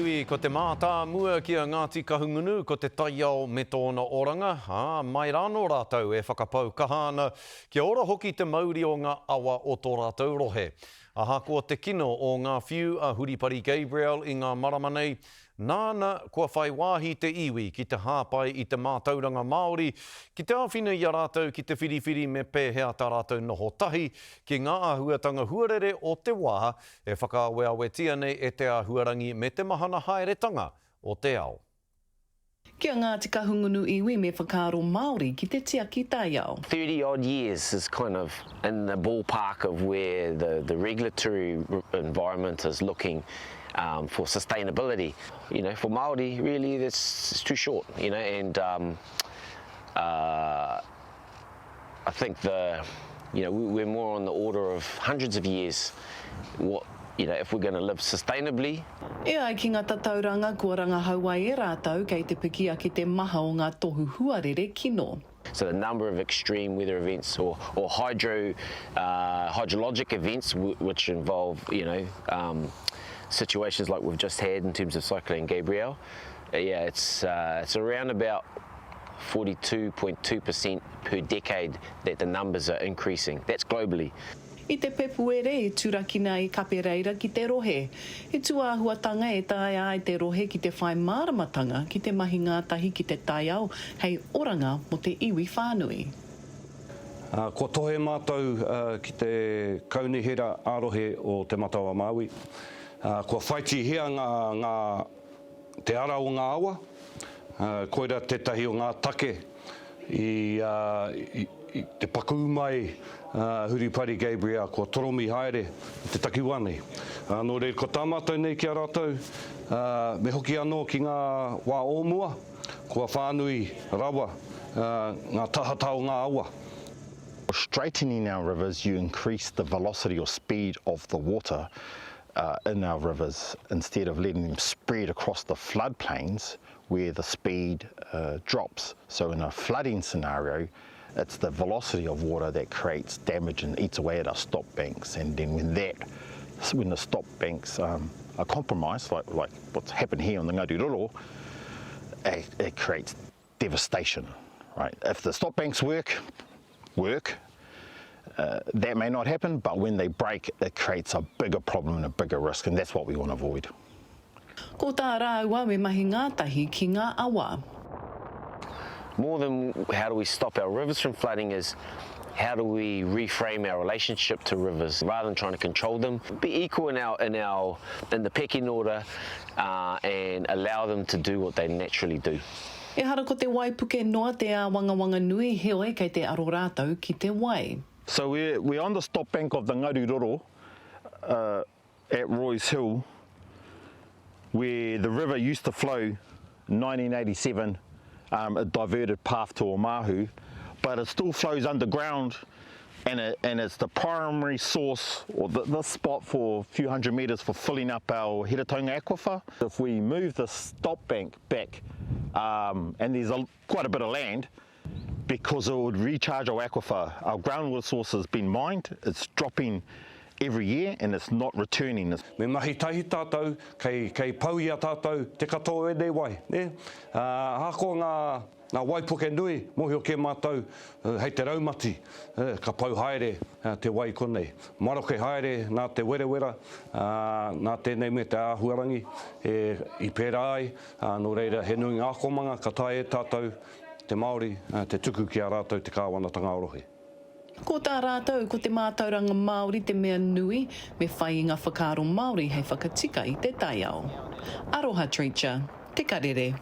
Iwi, ko te mātā mua ki a Ngāti Kahungunu, ko te taiao me tōna oranga. Mai rāno rātou e whakapau kahana kia ora hoki te mauri o ngā awa o tō rātou rohe. Aha ko te kino o ngā whiu a Huripari Gabriel i ngā marama nei. Nāna kua whai wāhi te iwi ki te hāpai i te mātauranga Māori, ki te awhina i a rātou ki te whiriwhiri me pēhea tā rātou noho tahi, ki ngā āhuatanga huarere o te wā e whakaaweawetia nei e te āhuarangi me te mahana haeretanga o te ao. Kia Ngāti Kahungunu iwi me whakaaro Māori ki te tia ki taiao. 30 odd years is kind of in the ballpark of where the regulatory environment is looking for sustainability. You know, for Māori, really, it's too short, you know, and I think we're more on the order of hundreds of years. If we're going to live sustainably. E ai ki ngā tatauranga kua rangahau ai e rātou kei te pikia ki te maha o ngā tohu huarere kino. So the number of extreme weather events or hydrologic events which involve, situations like we've just had in terms of Cyclone Gabriel, it's around about 42.2% per decade that the numbers are increasing. That's globally. I te pepuere e turakina i kapereira ki te rohe. E tuāhuatanga e tae ai te rohe ki te whai māramatanga ki te mahi ngātahi ki te taiao hei oranga mo te iwi whānui. Ko tohe mātou ki te kaunihera ārohe o te Matawa Māui. Ko whaiti hea te ara o ngā awa. Koira tētahi o ngā take i te paku mai Huripari Gabriel, ko toromi haere, te takiwane. Nō reira, ko tā mātou nei ki a rātou, me hoki anō ki ngā wā ōmua, kua whānui rawa, ngā tahata o ngā awa. Straightening our rivers, you increase the velocity or speed of the water in our rivers instead of letting them spread across the floodplains where the speed drops. So in a flooding scenario, it's the velocity of water that creates damage and eats away at our stop banks, and then when the stop banks are compromised, like what's happened here on the Ngariroro, it creates devastation. Right? If the stop banks work, that may not happen, but when they break, it creates a bigger problem and a bigger risk, and that's what we want to avoid. Ko tā rāua me mahi ngātahi ki ngā awa. More than how do we stop our rivers from flooding is how do we reframe our relationship to rivers rather than trying to control them. Be equal in the pecking order and allow them to do what they naturally do. E hara ko te waipuke noa te wanga nui heoi kei te aro rātou ki te wai. So we're on the stop bank of the Ngariroro at Roy's Hill, where the river used to flow in 1987. A diverted path to Oahu, but it still flows underground, and it's the primary source, or the spot for a few hundred metres for filling up our Hiratonga aquifer. If we move the stop bank back, and there's quite a bit of land, because it would recharge our aquifer. Our groundwater source has been mined, it's dropping every year and it's not returning. Me mahi tahi tātou, kei pau ia tātou, te katoa e nei wai. Hako ngā waipuke nui, mohi o ke mātou, hei te raumati, ka pau haere te wai konei. Maroke haere nā te werewera, nā tēnei me te āhuarangi, i pērā ai, nō reira he nui ngā komanga, ka tae e tātou, te Māori, te tuku ki a rātou te kāwanatanga orohi. Ko tā rātou, ko te mātauranga Māori te mea nui, me whai i ngā whakaaro Māori hei whakatika i te taiao. Aroha Treacher, te karere.